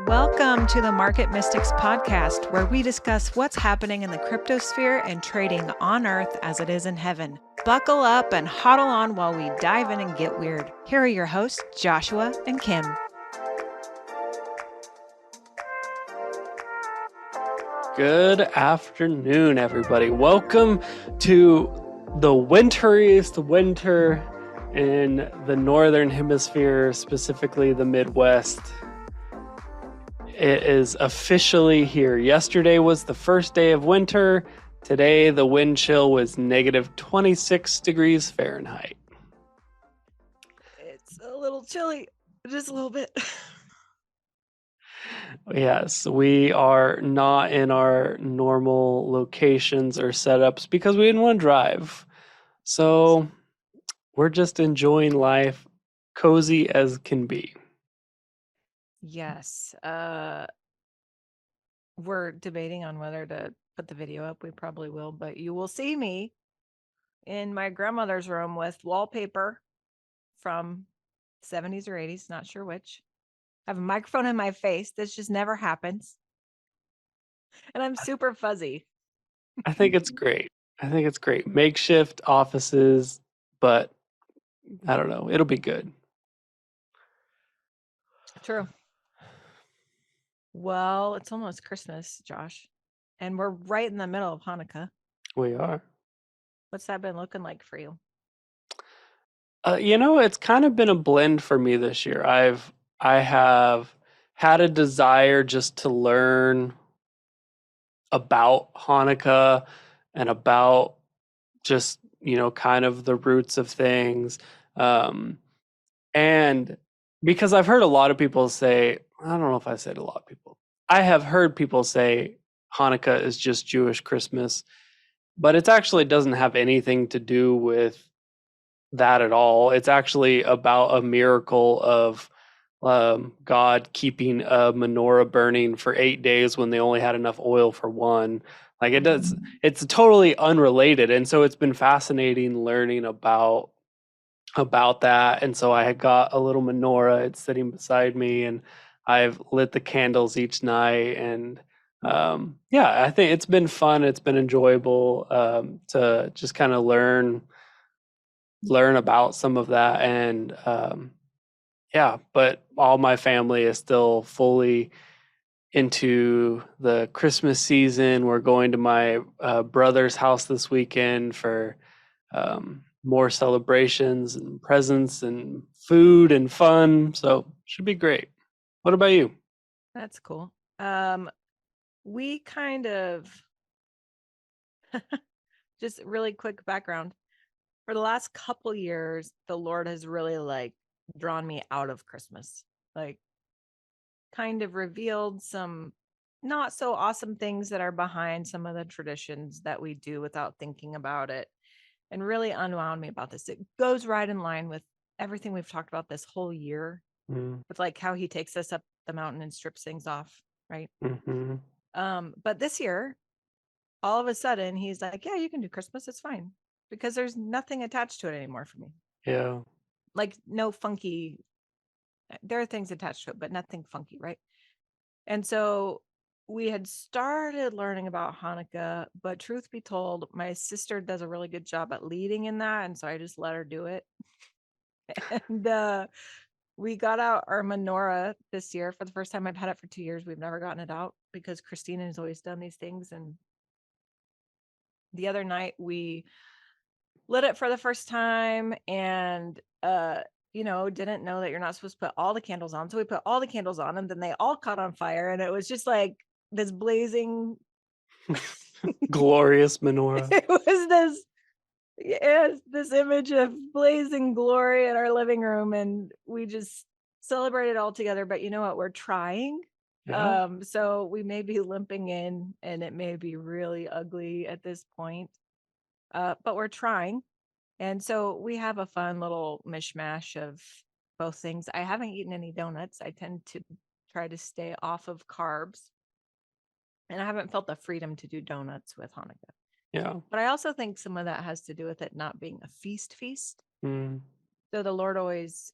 Welcome to the Market Mystics podcast, where we discuss what's happening in the cryptosphere and trading on Earth as it is in heaven. Buckle up and huddle on while we dive in and get weird. Here are your hosts, Joshua and Kim. Good afternoon, everybody. Welcome to the winteriest winter in the Northern Hemisphere, specifically the Midwest. It is officially here. Yesterday was the first day of winter. Today, the wind chill was negative 26 degrees Fahrenheit. It's a little chilly, just a little bit. Yes, we are not in our normal locations or setups because we didn't want to drive. So we're just enjoying life, cozy as can be. Yes. We're debating on whether to put the video up. We probably will, but you will see me in my grandmother's room with wallpaper from 70s or 80s, not sure which. I have a microphone in my face. This just never happens. And I'm super fuzzy. I think it's great. Makeshift offices, but I don't know. It'll be good. True. Well, it's almost Christmas, Josh. And we're right in the middle of Hanukkah. We are. What's that been looking like for you? It's kind of been a blend for me this year. I have had a desire just to learn about Hanukkah and about just, kind of the roots of things. And because I've heard a lot of people say, I don't know if I said a lot of people, I have heard people say Hanukkah is just Jewish Christmas, but it actually doesn't have anything to do with that at all. It's actually about a miracle of God keeping a menorah burning for 8 days when they only had enough oil for one. Like it's totally unrelated. And so it's been fascinating learning about that. And so I had got a little menorah. It's sitting beside me, and I've lit the candles each night. And I think it's been fun. It's been enjoyable to just kind of learn about some of that. And but all my family is still fully into the Christmas season. We're going to my brother's house this weekend for more celebrations and presents and food and fun. So should be great. What about you? That's cool. We kind of just really quick background. For the last couple years, the Lord has really drawn me out of Christmas. Kind of revealed some not so awesome things that are behind some of the traditions that we do without thinking about it, and really unwound me about this. It goes right in line with everything we've talked about this whole year, with how he takes us up the mountain and strips things off, right? Mm-hmm. But this year, all of a sudden, he's like, yeah, you can do Christmas. It's fine, because there's nothing attached to it anymore for me. Yeah. No funky, there are things attached to it, but nothing funky, right? And so we had started learning about Hanukkah, but truth be told, my sister does a really good job at leading in that. And so I just let her do it. And we got out our menorah this year for the first time. I've had it for 2 years. We've never gotten it out because Christina has always done these things. And the other night we lit it for the first time, and didn't know that you're not supposed to put all the candles on. So we put all the candles on, and then they all caught on fire, and it was just like this blazing glorious menorah. It was this image of blazing glory in our living room, and we just celebrated all together. But you know what? We're trying. Yeah. So we may be limping in, and it may be really ugly at this point. But we're trying. And so we have a fun little mishmash of both things. I haven't eaten any donuts. I tend to try to stay off of carbs. And I haven't felt the freedom to do donuts with Hanukkah. Yeah. But I also think some of that has to do with it not being a feast. Mm. So the Lord always,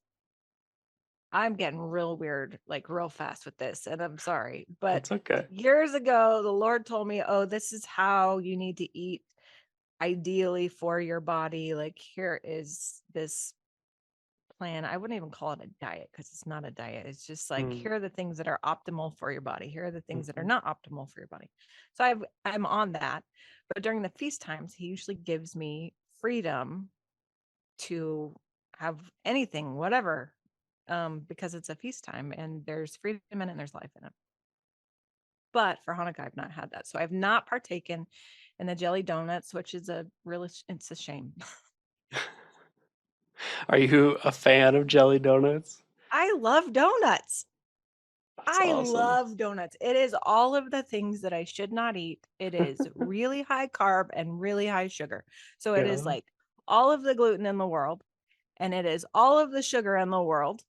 I'm getting real weird, like real fast with this, and I'm sorry. But That's okay. years ago, the Lord told me, oh, this is how you need to eat ideally for your body. Like, here is this plan. I wouldn't even call it a diet because it's not a diet. It's just like, Mm, here are the things that are optimal for your body. Here are the things that are mhm. not optimal for your body. So I'm on that. But during the feast times, he usually gives me freedom to have anything, whatever, because it's a feast time and there's freedom in it and there's life in it. But for Hanukkah, I've not had that. So I've not partaken in the jelly donuts, which is it's a shame. Are you a fan of jelly donuts? I love donuts. That's I awesome. love donuts. It is all of the things that I should not eat. It is really high carb and really high sugar. So it is Yeah. like all of the gluten in the world, and it is all of the sugar in the world,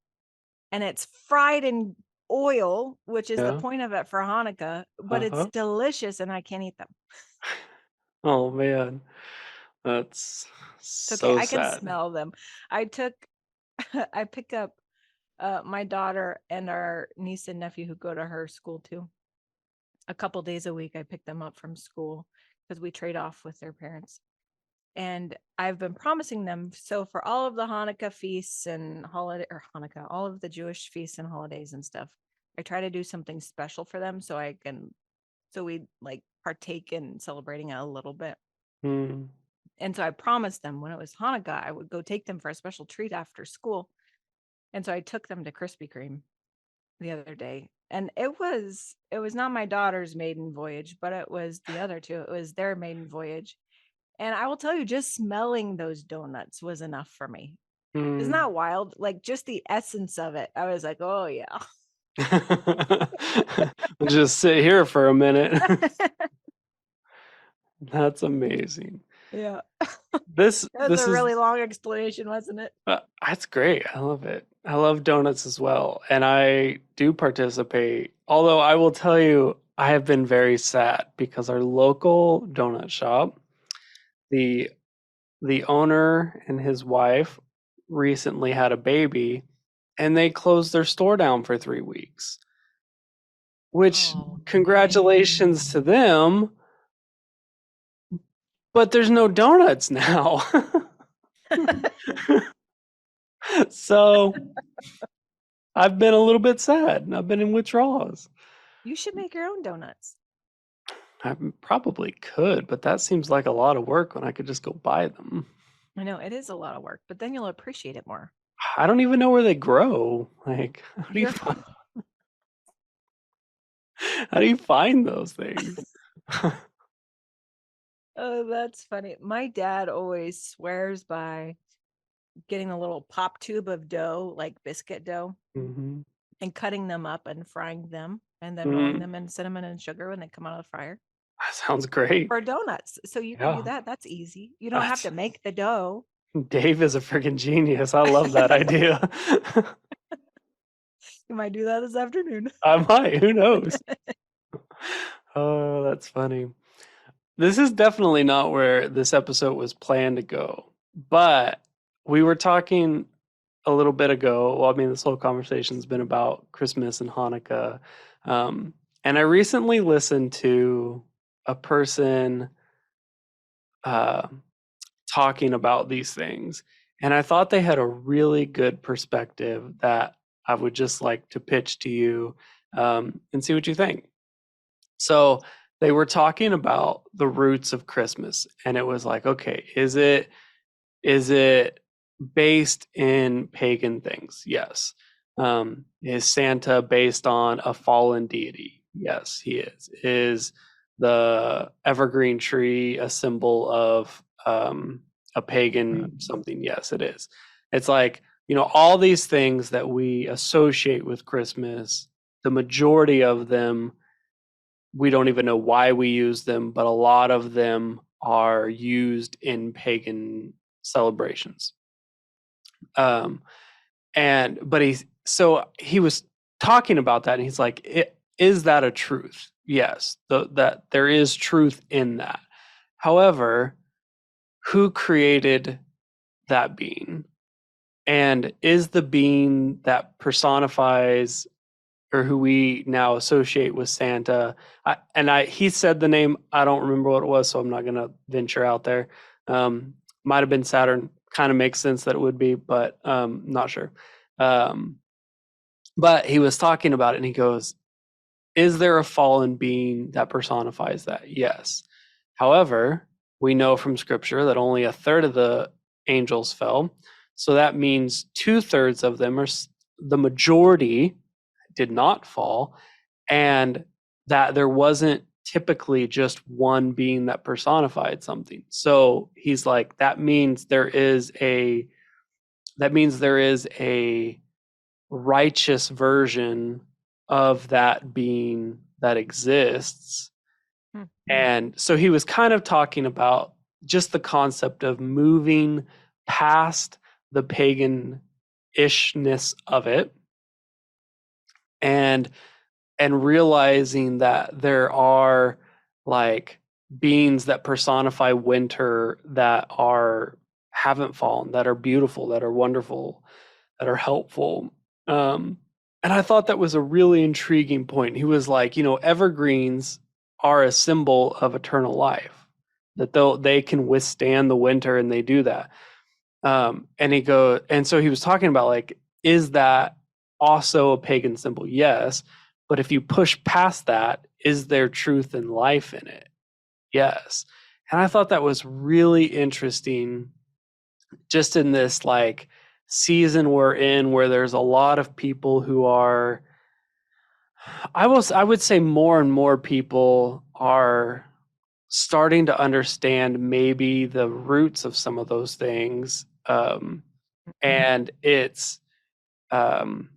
and it's fried in oil, which is the Yeah. point of it for Hanukkah, but it's Uh-huh. delicious and I can't eat them. Oh man. That's It's okay. so I can sad. smell them. I took I pick up my daughter and our niece and nephew who go to her school too. A couple days a week I pick them up from school because we trade off with their parents. And I've been promising them, so for all of the Hanukkah feasts and holiday, or Hanukkah, all of the Jewish feasts and holidays and stuff, I try to do something special for them so I can, so we like partake in celebrating it a little bit. Mm. And so I promised them when it was Hanukkah, I would go take them for a special treat after school. And so I took them to Krispy Kreme the other day. And it was not my daughter's maiden voyage, but it was the other two. It was their maiden voyage. And I will tell you, just smelling those donuts was enough for me. Isn't Mm. that wild? Like just the essence of it. I was like, oh yeah. I'll just sit here for a minute. That's amazing. Yeah. This That was this a is really long explanation, wasn't it? that's great. I love it. I love donuts as well, and I do participate. Although I will tell you, I have been very sad because our local donut shop, the the owner and his wife recently had a baby, and they closed their store down for 3 weeks. Which Oh man. congratulations to them, but there's no donuts now. So I've been a little bit sad. I've been in withdrawals. You should make your own donuts. I probably could, but that seems like a lot of work when I could just go buy them. I know it is a lot of work, but then you'll appreciate it more. I don't even know where they grow. Like, You're how do you find those things? Oh, that's funny. My dad always swears by getting a little pop tube of dough, like biscuit dough, Mhm. and cutting them up and frying them and then rolling Mm, them in cinnamon and sugar when they come out of the fryer that sounds great. for donuts. So you can do Yeah, that. That's easy. You don't have that's to make the dough. Dave is a freaking genius. I love that idea. You might do that this afternoon. I might. Who knows? Oh, that's funny. This is definitely not where this episode was planned to go, but we were talking a little bit ago. Well, I mean, this whole conversation's been about Christmas and Hanukkah. Um, and I recently listened to a person uh, talking about these things, and I thought they had a really good perspective that I would just like to pitch to you and see what you think. So they were talking about the roots of Christmas, and it was like, okay, is it based in pagan things? Yes. Is Santa based on a fallen deity? Yes, he is. Is the evergreen tree a symbol of a pagan something? Yes, it is. It's like, all these things that we associate with Christmas, the majority of them we don't even know why we use them, but a lot of them are used in pagan celebrations. Um, he was talking about that, and he's like, "Is that a truth? Yes, that there is truth in that. However, who created that being? And is the being that personifies or who we now associate with Santa. He said the name. I don't remember what it was, so I'm not going to venture out there. Might have been Saturn. Kind of makes sense that it would be, but not sure. Um, but he was talking about it, and he goes, "Is there a fallen being that personifies that?" Yes. However, we know from Scripture that only a third of the angels fell, so that means 2/3 of them are the majority did not fall, and that there wasn't typically just one being that personified something. So he's like, that means there is a righteous version of that being that exists. Mhm. And so he was kind of talking about just the concept of moving past the pagan ishness of it and realizing that there are like beings that personify winter that are haven't fallen, that are beautiful, that are wonderful, that are helpful. Um, and I thought that was a really intriguing point. He was like, evergreens are a symbol of eternal life, that they can withstand the winter, and they do that. And so he was talking about like, is that also a pagan symbol? Yes. But if you push past that, is there truth and life in it? Yes. And I thought that was really interesting just in this like season we're in where there's a lot of people who are I would say more and more people are starting to understand maybe the roots of some of those things. And um,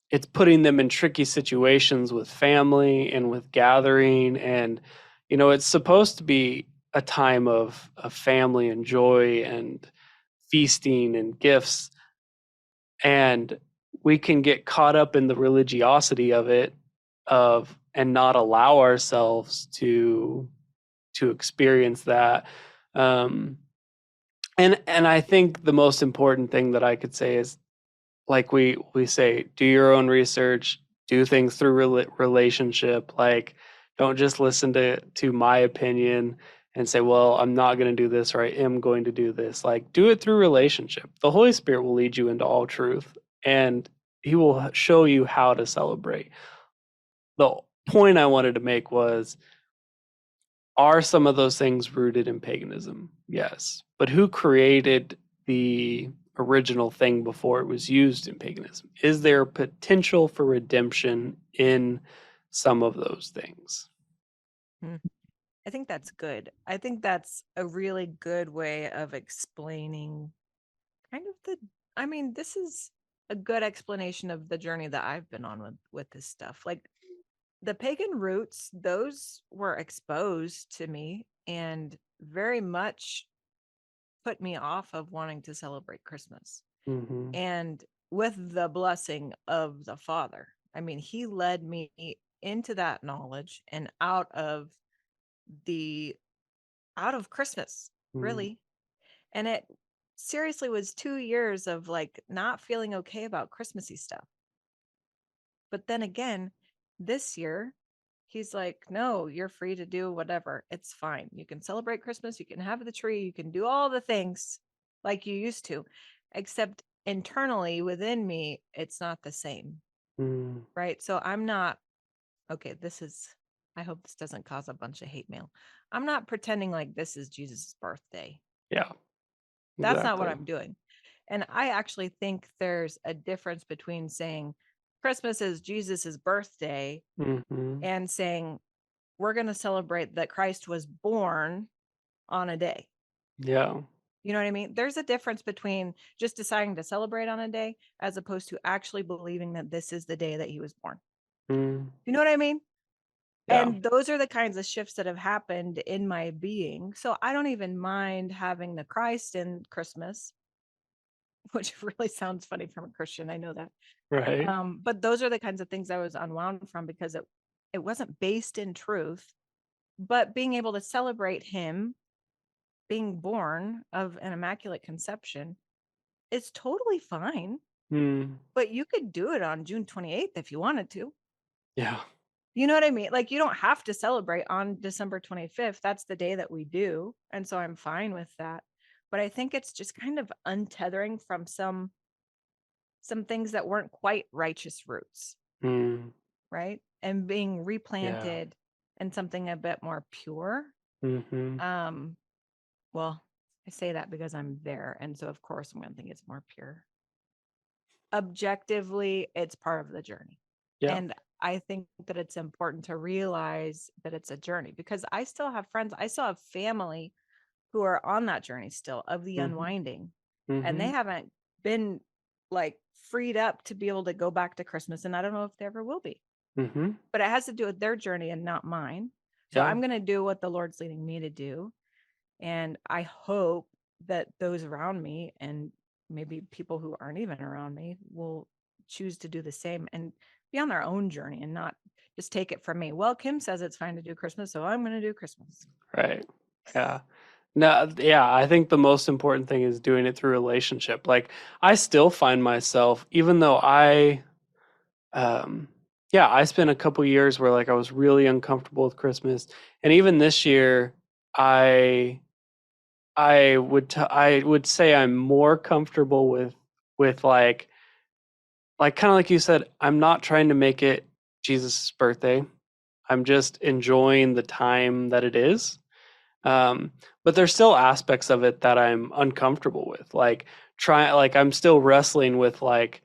it's putting them in tricky situations with family and with gathering, and it's supposed to be a time of family and joy and feasting and gifts, and we can get caught up in the religiosity of it of and not allow ourselves to experience that. um and I think the most important thing that I could say is, like we say, do your own research, do things through relationship. Like, don't just listen to my opinion and say, well, I'm not going to do this, or I am going to do this. Like, do it through relationship. The Holy Spirit will lead you into all truth, and he will show you how to celebrate. The point I wanted to make was, are some of those things rooted in paganism? Yes. But who created the original thing before it was used in paganism? Is there potential for redemption in some of those things? Mm. I think that's good. I think that's a really good way of explaining kind of I mean, this is a good explanation of the journey that I've been on with this stuff. Like the pagan roots, those were exposed to me and very much put me off of wanting to celebrate Christmas. Hmm. And with the blessing of the Father, I mean, he led me into that knowledge and the out of Christmas, Mm. really. And it seriously was 2 years of like not feeling okay about Christmassy stuff. But then again, this year, he's like, no, you're free to do whatever. It's fine. You can celebrate Christmas. You can have the tree. You can do all the things like you used to, except internally within me, it's not the same. Mm. Right. So I'm not, okay, I hope this doesn't cause a bunch of hate mail. I'm not pretending like this is Jesus' birthday. Yeah, That's not what exactly. I'm doing. And I actually think there's a difference between saying Christmas is Jesus's birthday Hmm. and saying we're going to celebrate that Christ was born on a day. Yeah. You know what I mean? There's a difference between just deciding to celebrate on a day as opposed to actually believing that this is the day that he was born. Mm. You know what I mean? Yeah. And those are the kinds of shifts that have happened in my being. So I don't even mind having the Christ in Christmas, which really sounds funny from a Christian. I know that. Right. But those are the kinds of things I was unwound from because it wasn't based in truth, but being able to celebrate him being born of an immaculate conception is totally fine, Mm, but you could do it on June 28th if you wanted to. yeah. You know what I mean? Like, you don't have to celebrate on December 25th. That's the day that we do. And so I'm fine with that. But I think it's just kind of untethering from some things that weren't quite righteous roots, Mm, right? And being yeah. replanted in something a bit more pure. Mm-hmm. Um, well, I say that because I'm there. And so of course I'm gonna think it's more pure. Objectively, it's part of the journey. Yeah. And I think that it's important to realize that it's a journey, because I still have friends, I still have family who are on that journey still of the Mm-hmm. unwinding, and they Mm-hmm. haven't been like freed up to be able to go back to Christmas. And I don't know if they ever will be, Mm-hmm. but it has to do with their journey and not mine. So Yeah. I'm going to do what the Lord's leading me to do. And I hope that those around me, and maybe people who aren't even around me, will choose to do the same and be on their own journey and not just take it from me. Well, Kim says it's fine to do Christmas, so I'm going to do Christmas. Right. Yeah. No, yeah, I think the most important thing is doing it through relationship. Like I still find myself, even though um yeah, I spent a couple years where like I was really uncomfortable with Christmas. And even this year, I I would say I'm more comfortable with like kind of like you said, I'm not trying to make it Jesus' birthday. I'm just enjoying the time that it is. But there's still aspects of it that I'm uncomfortable with. Like I'm still wrestling with like,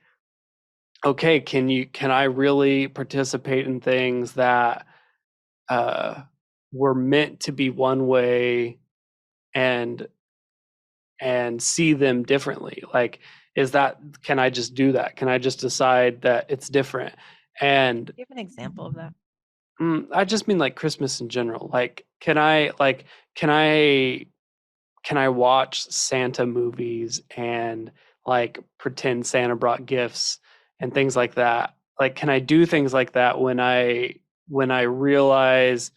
okay, can I really participate in things that uh were meant to be one way and see them differently? Like, is that can I just do that? Can I just decide that it's different? And Give an example of that. I just mean like Christmas in general. Like, can I can I watch Santa movies and like pretend Santa brought gifts and things like that? Like, can I do things like that when I realize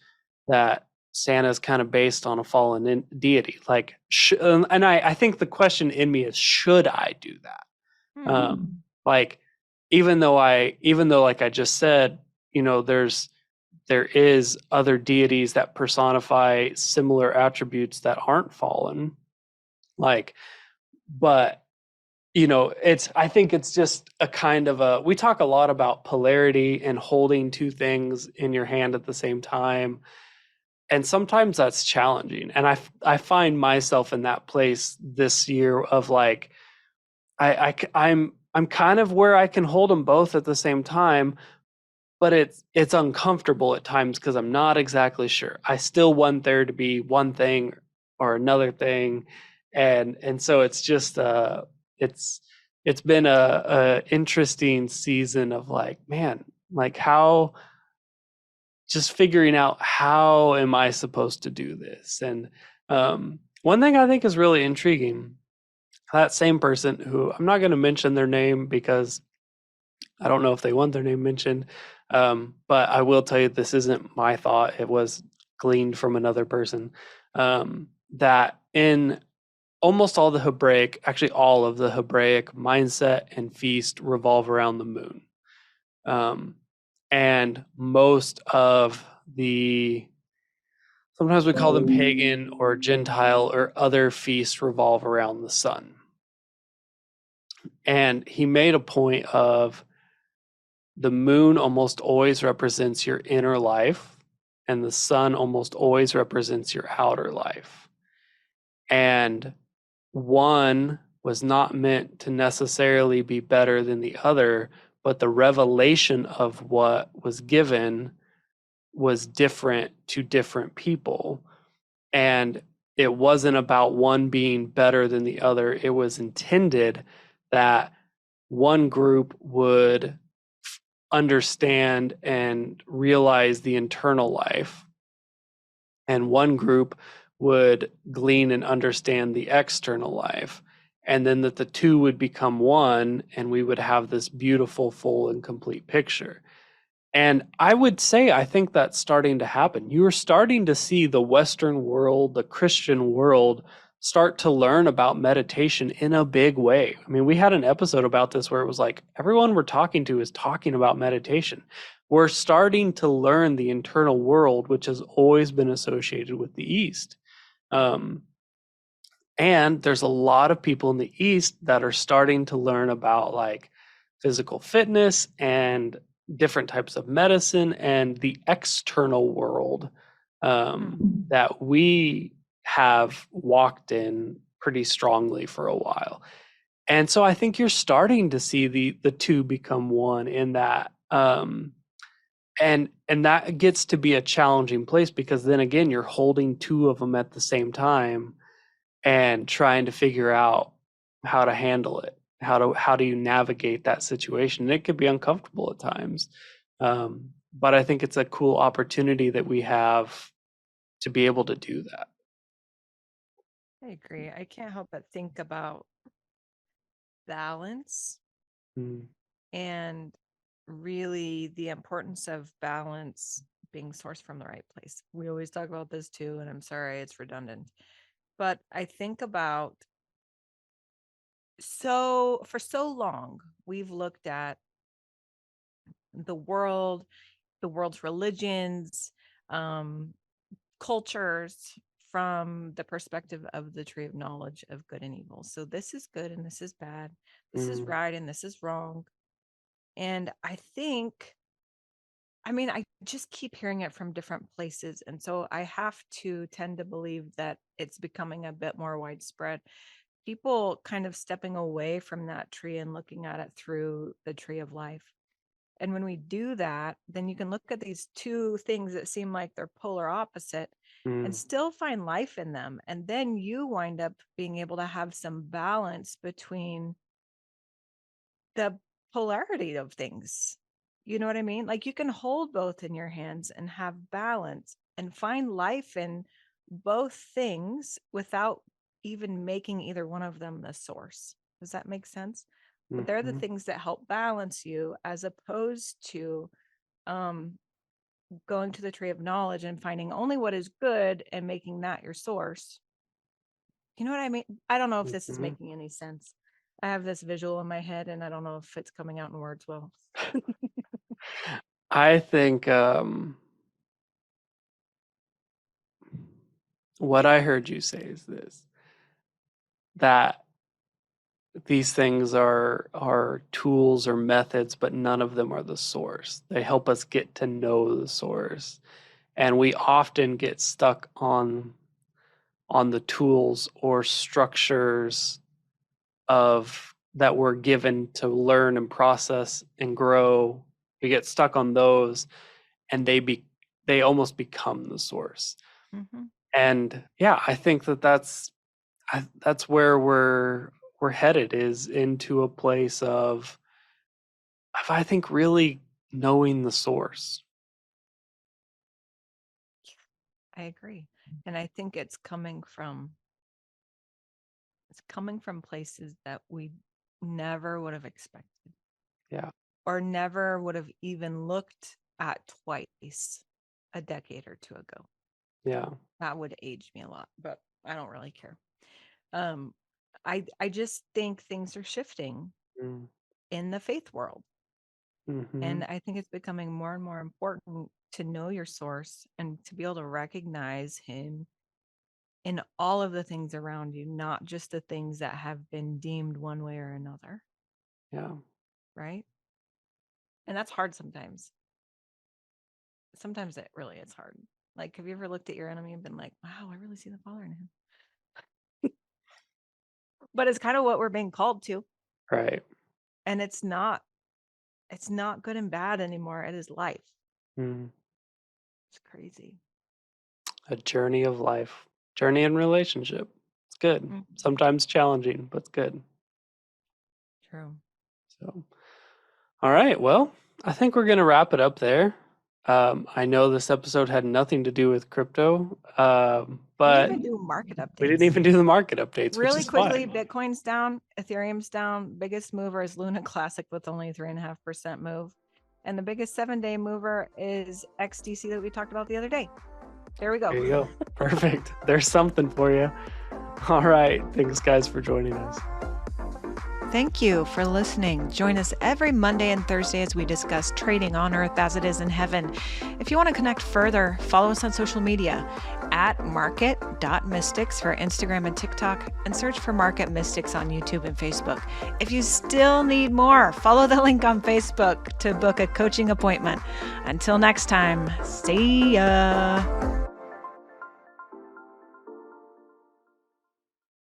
that Santa's kind of based on a deity? Like, and I think the question in me is, should I do that? Hmm. Like, even though like I just said, you know, there is other deities that personify similar attributes that aren't fallen, like, but you know, it's I think it's just a kind of a we talk a lot about polarity and holding two things in your hand at the same time, and sometimes that's challenging, and I find myself in that place this year of like I'm kind of where I can hold them both at the same time, but it's uncomfortable at times because I'm not exactly sure. I still want there to be one thing or another thing, and so it's just it's it's been a interesting season of like, man, like how just figuring out how am I supposed to do this. And one thing I think is really intriguing, that same person who I'm not going to mention their name because I don't know if they want their name mentioned, but I will tell you this isn't my thought. It was gleaned from another person. That in almost all the Hebraic, actually all of the Hebraic mindset and feast revolve around the moon. Um, and most of the, sometimes we call them pagan or Gentile or other feasts revolve around the sun. And he made a point of the moon almost always represents your inner life, and the sun almost always represents your outer life. And one was not meant to necessarily be better than the other, but the revelation of what was given was different to different people. And it wasn't about one being better than the other. It was intended that one group would understand and realize the internal life, and one group would glean and understand the external life, and then that the two would become one and we would have this beautiful full and complete picture. And I would say I think that's starting to happen. You're starting to see the Western world, the Christian world, start to learn about meditation in a big way. I mean, we had an episode about this where it was like everyone we're talking to is talking about meditation. We're starting to learn the internal world, which has always been associated with the East. Um, and there's a lot of people in the East that are starting to learn about like physical fitness and different types of medicine and the external world that we have walked in pretty strongly for a while. And so I think you're starting to see the two become one in that. And that gets to be a challenging place because then again you're holding two of them at the same time and trying to figure out how to handle it. How do you navigate that situation? And it could be uncomfortable at times. But I think it's a cool opportunity that we have to be able to do that. I agree. I can't help but think about balance Mm, and really the importance of balance being sourced from the right place. We always talk about this too, and I'm sorry it's redundant. But I think about for so long, we've looked at the world, the world's religions, um, cultures from the perspective of the tree of knowledge of good and evil. So this is good and this is bad. This is mm, right and this is wrong. And I think, I mean, I just keep hearing it from different places. And so I have to tend to believe that it's becoming a bit more widespread. People kind of stepping away from that tree and looking at it through the tree of life. And when we do that, then you can look at these two things that seem like they're polar opposite and mm, still find life in them. And then you wind up being able to have some balance between the polarity of things. You know what I mean? Like you can hold both in your hands and have balance and find life in both things without even making either one of them the source. Does that make sense? But they're the mhm, things that help balance you as opposed to um going to the tree of knowledge and finding only what is good and making that your source. You know what I mean? I don't know if this is mhm. making any sense. I have this visual in my head and I don't know if it's coming out in words well. I think what I heard you say is this, that these things are tools or methods, but none of them are the source. They help us get to know the source. And we often get stuck on the tools or structures of that we're given to learn and process and grow. We get stuck on those and they almost become the source. Mm-hmm. And yeah, I think that's where we're headed, is into a place of I think really knowing the source. I agree. And I think it's coming from places that we never would have expected Yeah. or never would have even looked at twice a decade or two ago. Yeah. That would age me a lot, but I don't really care. Um, I just think things are shifting Mm, in the faith world, and mhm. I think it's becoming more and more important to know your source and to be able to recognize Him in all of the things around you, not just the things that have been deemed one way or another, Yeah. right? And that's hard sometimes. Sometimes it really is hard. Like, have you ever looked at your enemy and been like, "Wow, I really see the Father in him"? But it's kind of what we're being called to, Right. and it's not good and bad anymore. It is life. Mm. It's crazy. A journey of life. Journey in relationship. It's good. Mm, Sometimes challenging, but it's good. true. So, all right. Well, I think we're going to wrap it up there. I know this episode had nothing to do with crypto, We didn't but even do market we didn't updates. even do the market updates, which Really is quickly, fine. Bitcoin's down, Ethereum's down. Biggest mover is Luna Classic with only 3.5% move. And the biggest 7-day mover is XDC that we talked about the other day. There we go. There you go. Perfect. There's something for you. All right. Thanks, guys, for joining us. Thank you for listening. Join us every Monday and Thursday as we discuss trading on earth as it is in heaven. If you want to connect further, follow us on social media at market.mystics for Instagram and TikTok, and search for Market Mystics on YouTube and Facebook. If you still need more, follow the link on Facebook to book a coaching appointment. Until next time, see ya.